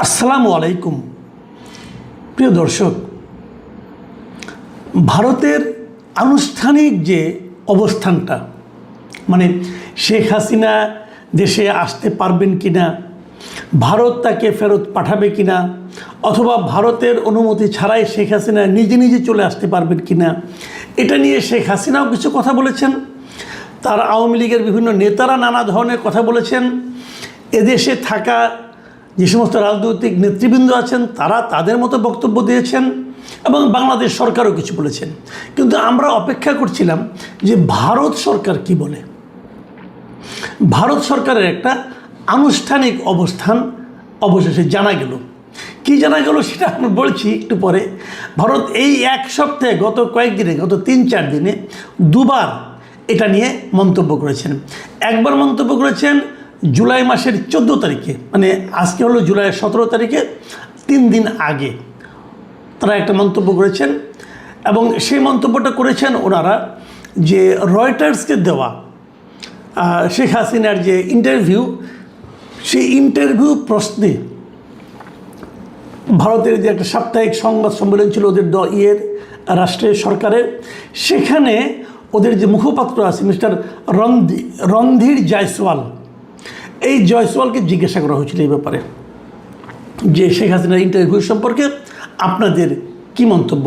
আসসালামু আলাইকুম প্রিয় দর্শক, ভারতের আনুষ্ঠানিক যে অবস্থানটা, মানে শেখ হাসিনা দেশে আসতে পারবেন কিনা, ভারত তাকে ফেরত পাঠাবে কিনা, অথবা ভারতের অনুমতি ছাড়াই শেখ হাসিনা নিজে নিজে চলে আসতে পারবেন কিনা, এটা নিয়ে শেখ হাসিনাও কিছু কথা বলেছেন। তার আওয়ামী লীগের বিভিন্ন নেতারা নানা ধরনের কথা বলেছেন। এদেশে থাকা যে সমস্ত রাজনৈতিক নেতৃবৃন্দ আছেন তারা তাদের মতো বক্তব্য দিয়েছেন এবং বাংলাদেশ সরকারও কিছু বলেছেন। কিন্তু আমরা অপেক্ষা করছিলাম যে ভারত সরকার কি বলে। ভারত সরকারের একটা আনুষ্ঠানিক অবস্থান অবশেষে জানা গেল। কি জানা গেল সেটা আমি বলছি একটু পরে। ভারত এই এক সপ্তাহে গত কয়েকদিনে, গত 3-4 দিনে দুবার এটা নিয়ে মন্তব্য করেছেন। একবার মন্তব্য করেছেন জুলাই মাসের 14 তারিখে, মানে আজকে হলো জুলাইয়ের 17 তারিখে, 3 দিন আগে তারা একটা মন্তব্য করেছেন। এবং সেই মন্তব্যটা করেছেন ওনারা যে রয়টার্সকে দেওয়া শেখ হাসিনার যে ইন্টারভিউ, সেই ইন্টারভিউ প্রশ্নে ভারতের যে একটা সাপ্তাহিক সংবাদ সম্মেলন ছিল ওদের রাষ্ট্রের সরকারের, সেখানে ওদের যে মুখপাত্র আছে মিস্টার রণধীর জয়সওয়াল, এই জয়সওয়ালকে জিজ্ঞাসা করা হয়েছিল এই ব্যাপারে যে শেখ হাসিনার ইন্টারভিউ সম্পর্কে আপনাদের কি মন্তব্য।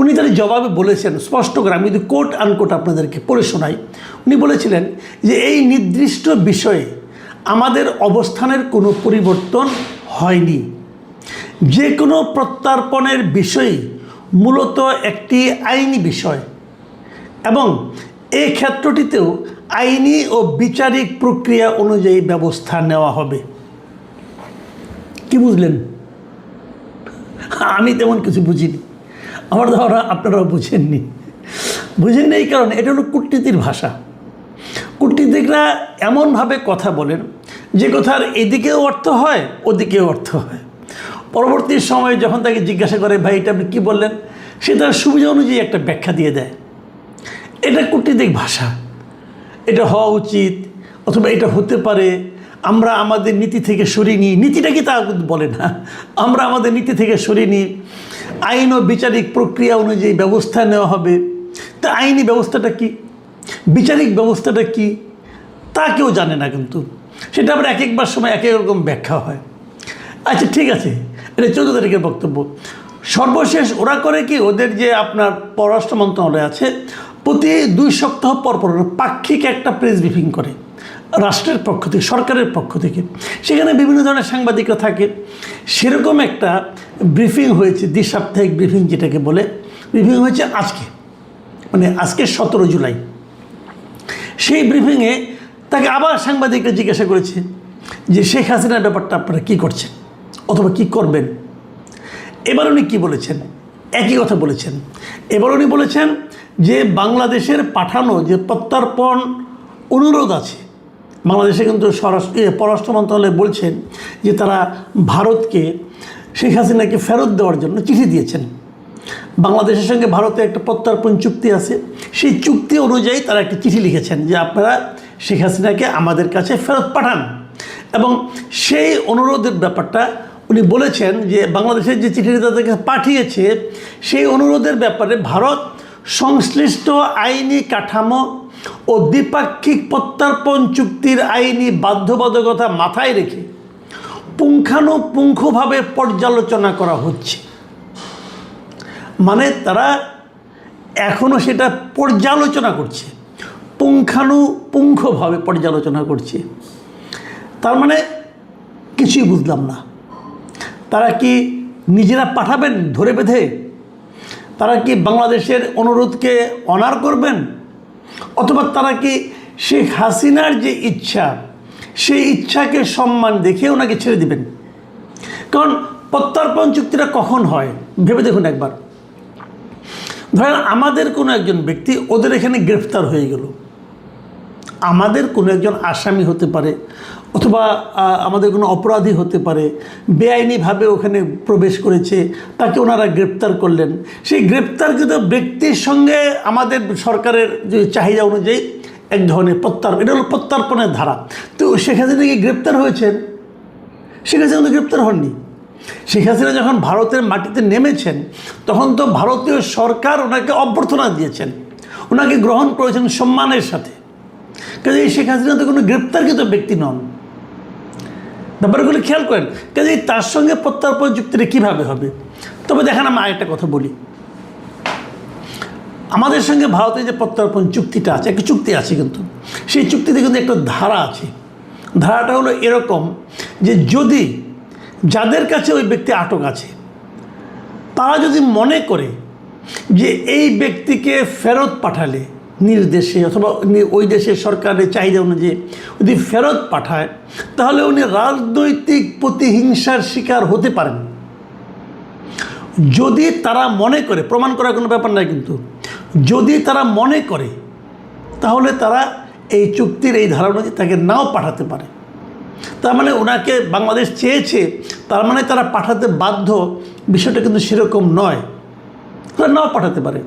উনি তার জবাবে বলেছেন স্পষ্ট করে, আমি যদি কোট আনকোট আপনাদেরকে পড়ে শোনাই, উনি বলেছিলেন যে এই নির্দিষ্ট বিষয়ে আমাদের অবস্থানের কোনো পরিবর্তন হয়নি। যে কোনো প্রত্যর্পণের বিষয় মূলত একটি আইনি বিষয় এবং এই ক্ষেত্রটিতেও আইনি ও বিচারিক প্রক্রিয়া অনুযায়ী ব্যবস্থা নেওয়া হবে। কি বুঝলেন? আমি তেমন কিছু বুঝিনি, আমার ধারণা আপনারাও বুঝেননি। বুঝেননি এই কারণে এটা হলো কূটনীতির ভাষা। কূটনীতিকরা এমনভাবে কথা বলেন যে কথার এদিকেও অর্থ হয় ওদিকেও অর্থ হয়। পরবর্তী সময়ে যখন তাকে জিজ্ঞাসা করে ভাই এটা আপনি কী বললেন, সে তার সুবিধা অনুযায়ী একটা ব্যাখ্যা দিয়ে দেয়। এটা কূটনীতিক ভাষা। এটা হওয়া উচিত অথবা এটা হতে পারে, আমরা আমাদের নীতি থেকে সরিয়ে নিই, নীতিটা কি তা বলে না, আমরা আমাদের নীতি থেকে সরিয়ে নিই, আইন ও বিচারিক প্রক্রিয়া অনুযায়ী ব্যবস্থা নেওয়া হবে। তা আইনি ব্যবস্থাটা কি, বিচারিক ব্যবস্থাটা কি, তা কেউ জানে না, কিন্তু সেটা আবার এক একবার সময় এক এক রকম ব্যাখ্যা হয়। আচ্ছা ঠিক আছে, এটা 14 তারিখের বক্তব্য। সর্বশেষ ওরা করে কি, ওদের যে আপনার পররাষ্ট্র মন্ত্রণালয় আছে প্রতি 2 সপ্তাহ পর পর পাক্ষিক একটা প্রেস ব্রিফিং করে রাষ্ট্রের পক্ষ থেকে, সরকারের পক্ষ থেকে। সেখানে বিভিন্ন ধরনের সাংবাদিকরা থাকে। সেরকম একটা ব্রিফিং হয়েছে, দ্বিসাপ্তাহিক ব্রিফিং যেটাকে বলে, ব্রিফিং হয়েছে আজকে, মানে আজকে 17 জুলাই। সেই ব্রিফিংয়ে তাকে আবার সাংবাদিকরা জিজ্ঞাসা করেছে যে শেখ হাসিনার ব্যাপারটা আপনারা কী করছেন অথবা কী করবেন। এবার উনি কী বলেছেন? একই কথা বলেছেন। এবার উনি বলেছেন যে বাংলাদেশের পাঠানো যে প্রত্যর্পণ অনুরোধ আছে, বাংলাদেশে কিন্তু পররাষ্ট্র মন্ত্রণালয় বলছেন যে তারা ভারতকে শেখ হাসিনাকে ফেরত দেওয়ার জন্য চিঠি দিয়েছেন। বাংলাদেশের সঙ্গে ভারতের একটা প্রত্যর্পণ চুক্তি আছে, সেই চুক্তি অনুযায়ী তারা একটা চিঠি লিখেছেন যে আপনারা শেখ হাসিনাকে আমাদের কাছে ফেরত পাঠান। এবং সেই অনুরোধের ব্যাপারটা উনি বলেছেন যে বাংলাদেশের যে চিঠিটি তাদেরকে পাঠিয়েছে সেই অনুরোধের ব্যাপারে ভারত সংশ্লিষ্ট আইনি কাঠামো ও দ্বিপাক্ষিক প্রত্যর্পণ চুক্তির আইনি বাধ্যবাধকতা মাথায় রেখে পুঙ্খানুপুঙ্খভাবে পর্যালোচনা করা হচ্ছে। মানে তারা এখনও সেটা পর্যালোচনা করছে, পুঙ্খানুপুঙ্খভাবে পর্যালোচনা করছে। তার মানে কিছুই বুঝলাম না। তারা কি নিজেরা পাঠাবেন ধরে বেঁধে? তারা কি বাংলাদেশের অনুরোধকে অনার করবেন? অথবা তারা কি শেখ হাসিনার যে ইচ্ছা সেই ইচ্ছাকে সম্মান দেখে ওনাকে ছেড়ে দিবেন? কারণ প্রত্যর্পণ চুক্তিটা কখন হয় ভেবে দেখুন একবার। ধরেন আমাদের কোনো একজন ব্যক্তি ওদের এখানে গ্রেফতার হয়ে গেল, আমাদের কোনো একজন আসামি হতে পারে অথবা আমাদের কোনো অপরাধী হতে পারে, বেআইনিভাবে ওখানে প্রবেশ করেছে, তাকে ওনারা গ্রেপ্তার করলেন। সেই গ্রেপ্তারকৃত ব্যক্তির সঙ্গে আমাদের সরকারের যে চাহিদা অনুযায়ী এক ধরনের প্রত্যর্পণ, এটা হলো প্রত্যর্পণের ধারা। তো শেখ হাসিনা কি গ্রেপ্তার হয়েছেন? শেখ হাসিনা গ্রেপ্তার হননি, শেখ হাসিনা যখন ভারতের মাটিতে নেমেছেন তখন তো ভারতীয় সরকার ওনাকে অভ্যর্থনা দিয়েছেন, ওনাকে গ্রহণ করেছেন সম্মানের সাথে। কাজে শেখ হাসিনা তো কোনো গ্রেপ্তারকৃত ব্যক্তি নন, ব্যাপারগুলো খেয়াল করেন। কাজে তার সঙ্গে প্রত্যর্পণ চুক্তিটা কীভাবে হবে? তবে দেখেন, আমি আরেকটা কথা বলি, আমাদের সঙ্গে ভারতের যে প্রত্যর্পণ চুক্তিটা আছে, একটা চুক্তি আছে, কিন্তু সেই চুক্তিতে কিন্তু একটা ধারা আছে। ধারাটা হলো এরকম যে যদি যাদের কাছে ওই ব্যক্তি আটক আছে তারা যদি মনে করে যে এই ব্যক্তিকে ফেরত পাঠালে নিজ দেশে অথবা ওই দেশের সরকারের চাহিদা অনুযায়ী যদি ফেরত পাঠায়, তাহলে উনি রাজনৈতিক প্রতিহিংসার শিকার হতে পারেন। যদি তারা মনে করে, প্রমাণ করার কোনো ব্যাপার নাই, কিন্তু যদি তারা মনে করে তাহলে তারা এই চুক্তির এই ধারা অনুযায়ী তাকে নাও পাঠাতে পারে। তার মানে ওনাকে বাংলাদেশ চেয়েছে, তার মানে তারা পাঠাতে বাধ্য, বিষয়টা কিন্তু সেরকম নয়, তারা নাও পাঠাতে পারে।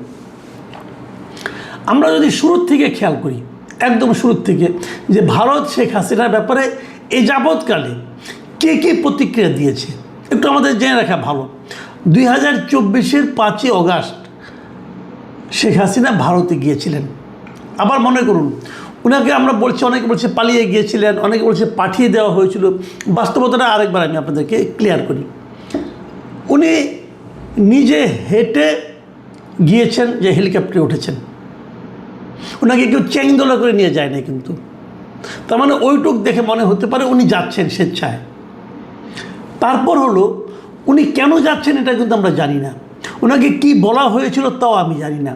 আমরা যদি শুরুর থেকে খেয়াল করি, একদম শুরুর থেকে, যে ভারত শেখ হাসিনার ব্যাপারে এই যাবৎকালে কে কে প্রতিক্রিয়া দিয়েছে একটু আমাদের জেনে রাখা ভালো। 2024-এর 5ই অগাস্ট শেখ হাসিনা ভারতে গিয়েছিলেন। আবার মনে করুন, ওনাকে আমরা বলছি, অনেকে বলছে পালিয়ে গিয়েছিলেন, অনেকে বলছে পাঠিয়ে দেওয়া হয়েছিল। বাস্তবতাটা আরেকবার আমি আপনাদেরকে ক্লিয়ার করি। উনি নিজে হেঁটে গিয়েছেন, যে হেলিকপ্টারে উঠেছেন, ওনাকে কেউ চ্যাংদোলা করে নিয়ে যায় না। কিন্তু তার মানে ওইটুক দেখে মনে হতে পারে উনি যাচ্ছেন স্বেচ্ছায়। তারপর হলো উনি কেন যাচ্ছেন এটা কিন্তু আমরা জানি না, ওনাকে কি বলা হয়েছিল তাও আমি জানি না।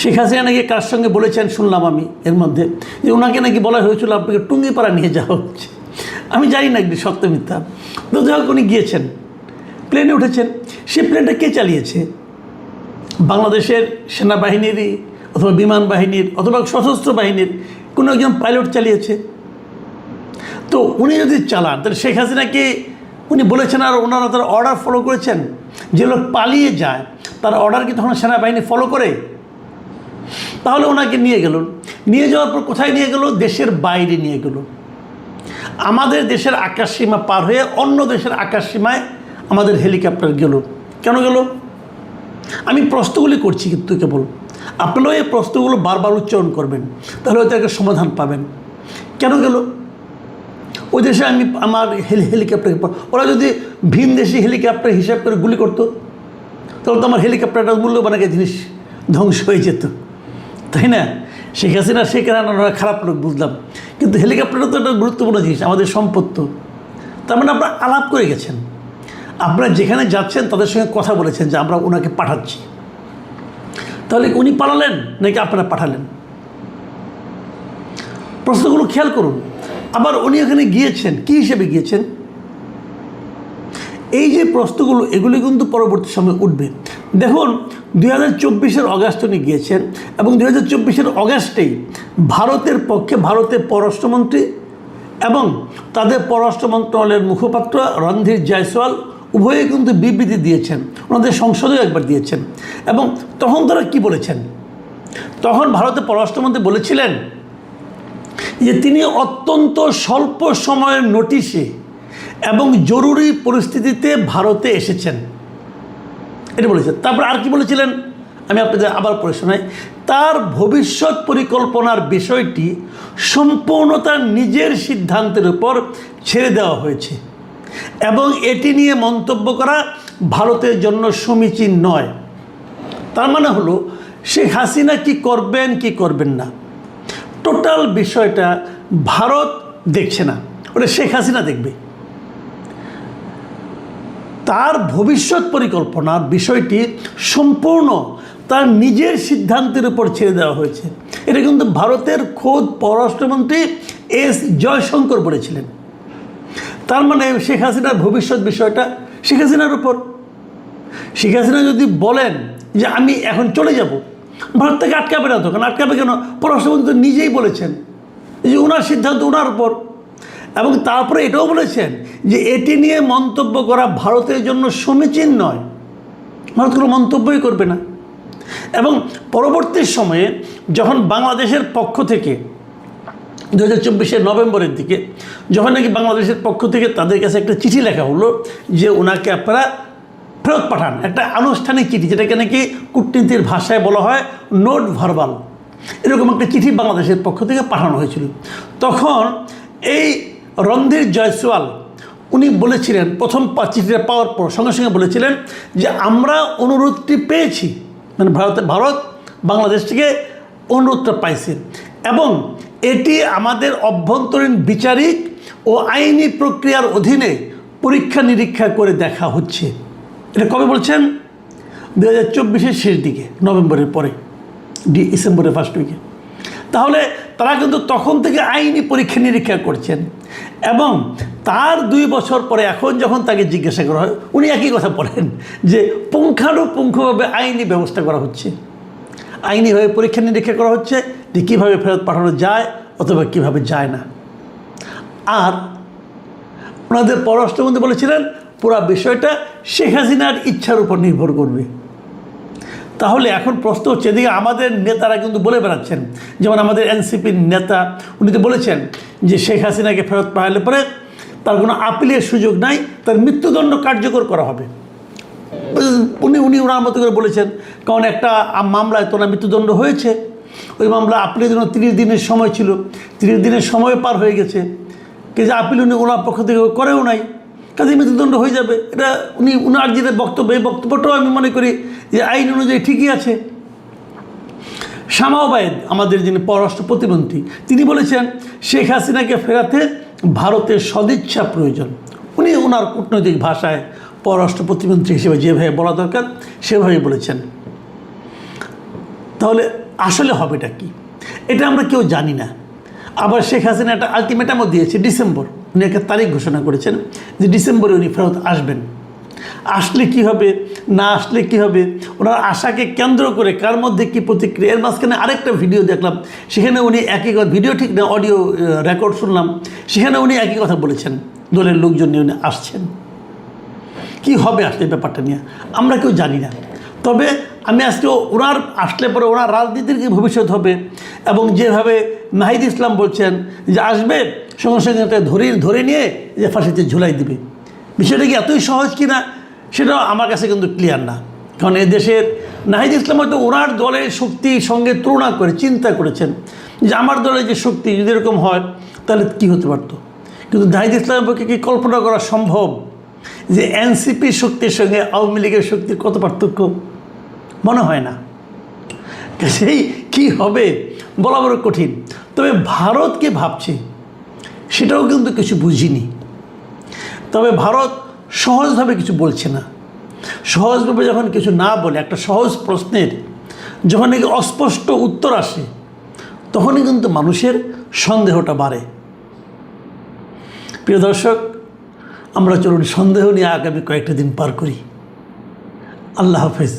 শেখ হাসিনা নাকি কার সঙ্গে বলেছেন শুনলাম আমি এর মধ্যে, যে ওনাকে নাকি বলা হয়েছিল আপনাকে টুঙ্গিপাড়া নিয়ে যাওয়া হচ্ছে। আমি জানি না একটি সত্য মিথ্যা, তো যাই হোক উনি গিয়েছেন, প্লেনে উঠেছেন। সে প্লেনটা কে চালিয়েছে? বাংলাদেশের সেনাবাহিনীরই অথবা বিমান বাহিনীর অথবা সশস্ত্র বাহিনীর কোনো একজন পাইলট চালিয়েছে। তো উনি যদি চালান, তাহলে শেখ হাসিনাকে উনি বলেছেন আর ওনারা তার অর্ডার ফলো করেছেন? যে লোক পালিয়ে যায় তার অর্ডার কি তখন সেনাবাহিনী ফলো করে? তাহলে ওনাকে নিয়ে গেল, নিয়ে যাওয়ার পর কোথায় নিয়ে গেল? দেশের বাইরে নিয়ে গেল। আমাদের দেশের আকাশসীমা পার হয়ে অন্য দেশের আকাশসীমায় আমাদের হেলিকপ্টার গেল। কেন গেল? আমি প্রশ্নগুলি করছি, কিন্তু কেবল আপনারাও এই প্রশ্নগুলো বারবার উচ্চারণ করবেন, তাহলে হয়তো একটা সমাধান পাবেন। কেন গেল ওই দেশে? আমি আমার হেলিকপ্টার, ওরা যদি ভিন দেশি হেলিকপ্টার হিসাব করে গুলি করতো, তাহলে তো আমার হেলিকপ্টারটা মূল্যবান একটা জিনিস ধ্বংস হয়ে যেত, তাই না? শেখ হাসিনা শেখ হাসিনা খারাপ লোক বুঝলাম, কিন্তু হেলিকপ্টারটা তো একটা গুরুত্বপূর্ণ জিনিস, আমাদের সম্পদ। তার মানে আপনারা আলাপ করে গেছেন, আপনারা যেখানে যাচ্ছেন তাদের সঙ্গে কথা বলেছেন যে আমরা ওনাকে পাঠাচ্ছি। তাহলে উনি পালালেন নাকি আপনারা পাঠালেন? প্রশ্নগুলো খেয়াল করুন। আবার উনি এখানে গিয়েছেন কী হিসেবে গিয়েছেন? এই যে প্রশ্নগুলো, এগুলি কিন্তু পরবর্তী সময় উঠবে। দেখুন, 2024-এর অগাস্ট উনি গিয়েছেন, এবং 2024-এর অগাস্টেই ভারতের পক্ষে ভারতের পররাষ্ট্রমন্ত্রী এবং তাদের পররাষ্ট্র মন্ত্রণালয়ের মুখপাত্র রণধীর জয়সওয়াল উভয়ে কিন্তু বিবৃতি দিয়েছেন, ওনাদের সংসদেও একবার দিয়েছেন। এবং তখন তারা কী বলেছেন? তখন ভারতের পররাষ্ট্রমন্ত্রী বলেছিলেন যে তিনি অত্যন্ত স্বল্প সময়ের নোটিশে এবং জরুরি পরিস্থিতিতে ভারতে এসেছেন, এটা বলেছেন। তারপর আর কি বলেছিলেন আমি আপনাদের আবার পড়ে শোনাই। তার ভবিষ্যৎ পরিকল্পনার বিষয়টি সম্পূর্ণ তার নিজের সিদ্ধান্তের উপর ছেড়ে দেওয়া হয়েছে এবং এটি নিয়ে মন্তব্য করা ভারতের জন্য সমীচীন নয়। তার মানে হলো শেখ হাসিনা কি করবেন কি করবেন না, টোটাল বিষয়টা ভারত দেখছে না, ওটা শেখ হাসিনা দেখবে। তার ভবিষ্যৎ পরিকল্পনার বিষয়টি সম্পূর্ণ তার নিজের সিদ্ধান্তের উপর ছেড়ে দেওয়া হয়েছে। এটা কিন্তু ভারতের খোদ পররাষ্ট্রমন্ত্রী এস জয়শঙ্কর বলেছিলেন। তার মানে শেখ হাসিনার ভবিষ্যৎ বিষয়টা শেখ হাসিনার উপর। শেখ হাসিনা যদি বলেন যে আমি এখন চলে যাব, ভারত থেকে আটকাবে না, তখন আটকাবে কেন? পররাষ্ট্রমন্ত্রী নিজেই বলেছেন যে ওনার সিদ্ধান্ত ওনার উপর, এবং তারপরে এটাও বলেছেন যে এটি নিয়ে মন্তব্য করা ভারতের জন্য সমীচীন নয়, ভারত কোনো মন্তব্যই করবে না। এবং পরবর্তী সময়ে যখন বাংলাদেশের পক্ষ থেকে 2024 নভেম্বরের দিকে, যখন নাকি বাংলাদেশের পক্ষ থেকে তাদের কাছে একটা চিঠি লেখা হলো যে ওনাকে আপনারা ফেরত পাঠান, একটা আনুষ্ঠানিক চিঠি, যেটাকে নাকি কূটনীতির ভাষায় বলা হয় নোট ভার্বাল। এরকম একটা চিঠি বাংলাদেশের পক্ষ থেকে পাঠানো হয়েছিল। তখন এই রণধীর জয়সওয়াল উনি বলেছিলেন, প্রথম চিঠিটা পাওয়ার পর সঙ্গে সঙ্গে বলেছিলেন যে আমরা অনুরোধটি পেয়েছি, মানে ভারত বাংলাদেশ থেকে অনুরোধটা পাইছে, এবং এটি আমাদের অভ্যন্তরীণ বিচারিক ও আইনি প্রক্রিয়ার অধীনে পরীক্ষা নিরীক্ষা করে দেখা হচ্ছে। এটা কবে বলছেন? 2024 শেষ দিকে, নভেম্বরের পরে, ডিসেম্বরের ফার্স্ট উইকে। তাহলে তারা কিন্তু তখন থেকে আইনি পরীক্ষা নিরীক্ষা করছেন, এবং তার 2 বছর পরে এখন যখন তাকে জিজ্ঞাসা করা হয়, উনি একই কথা বলেন যে পুঙ্খানুপুঙ্খভাবে আইনি ব্যবস্থা করা হচ্ছে, আইনিভাবে পরীক্ষা নিরীক্ষা করা হচ্ছে যে কীভাবে ফেরত পাঠানো যায় অথবা কীভাবে যায় না। আর ওনাদের পররাষ্ট্রমন্ত্রী বলেছিলেন পুরো বিষয়টা শেখ হাসিনার ইচ্ছার উপর নির্ভর করবে। তাহলে এখন প্রশ্ন হচ্ছে, এদিকে আমাদের নেতারা কিন্তু বলে বেড়াচ্ছেন, যেমন আমাদের এনসিপির নেতা উনি তো বলেছেন যে শেখ হাসিনাকে ফেরত পাঠালে পরে তার কোনো আপিলের সুযোগ নাই, তার মৃত্যুদণ্ড কার্যকর করা হবে। ওনার মতো করে বলেছেন, কারণ একটা মামলায় তো না মৃত্যুদণ্ড হয়েছে, ওই মামলা আপিলের জন্য 30 দিনের সময় ছিল, 30 দিনের সময় পার হয়ে গেছে, কিন্তু আপিল ওনার পক্ষ থেকে করেও নাই, কাজে মৃত্যুদণ্ড হয়ে যাবে। এটা ওনার যেটা বক্তব্য, এই বক্তব্যটাও আমি মনে করি যে আইন অনুযায়ী ঠিকই আছে। শামা ওবায়েদ আমাদের যিনি পররাষ্ট্র প্রতিমন্ত্রী, তিনি বলেছেন শেখ হাসিনাকে ফেরাতে ভারতের সদিচ্ছা প্রয়োজন। উনি ওনার কূটনৈতিক ভাষায় পররাষ্ট্র প্রতিমন্ত্রী হিসেবে যেভাবে বলা দরকার সেভাবেই বলেছেন। তাহলে আসলে হবেটা কি, এটা আমরা কেউ জানি না। আবার শেখ হাসিনা একটা আলটিমেটামও দিয়েছে, ডিসেম্বর, উনি একটা তারিখ ঘোষণা করেছেন যে ডিসেম্বরে উনি ফেরত আসবেন। আসলে কি হবে, না আসলে কি হবে, ওনার আশাকে কেন্দ্র করে কার মধ্যে কী প্রতিক্রিয়া। এর মাঝখানে আরেকটা ভিডিও দেখলাম, সেখানে উনি একই কথা, ভিডিও ঠিক না, অডিও রেকর্ড শুনলাম, সেখানে উনি একই কথা বলেছেন, দলের লোকজন নিয়ে উনি আসছেন। কি হবে আসলে ব্যাপারটা নিয়ে আমরা কেউ জানি না। তবে আমি আজকে ওনার আসলে পরে ওনার রাজনীতির কী ভবিষ্যৎ হবে, এবং যেভাবে নাহিদ ইসলাম বলছেন যে আসবে সঙ্গে সঙ্গে ধরে নিয়ে যে ফাঁসিতে ঝুলাই দিবে, বিষয়টা কি এতই সহজ কি না সেটাও আমার কাছে কিন্তু ক্লিয়ার না। কারণ এদেশের নাহিদ ইসলাম হয়তো ওনার দলের শক্তির সঙ্গে তুলনা করে চিন্তা করেছেন যে আমার দলের যে শক্তি যদি এরকম হয় তাহলে কী হতে পারতো, কিন্তু নাহিদ ইসলামের পক্ষে কি কল্পনা করা সম্ভব যে এনসিপির শক্তির সঙ্গে আওয়ামী লীগের শক্তির কত পার্থক্য? মনে হয় না। সেই কী হবে বলা বড় কঠিন। তবে ভারতকে ভাবছে সেটাও কিন্তু কিছু বুঝিনি। তবে ভারত সহজভাবে কিছু বলছে না। সহজভাবে যখন কিছু না বলে, একটা সহজ প্রশ্নের যখন নাকি অস্পষ্ট উত্তর আসে, তখনই কিন্তু মানুষের সন্দেহটা বাড়ে। প্রিয় দর্শক, আমরা চলুন সন্দেহ নিয়ে আগামী কয়েকটা দিন পার করি। আল্লাহ হাফেজ।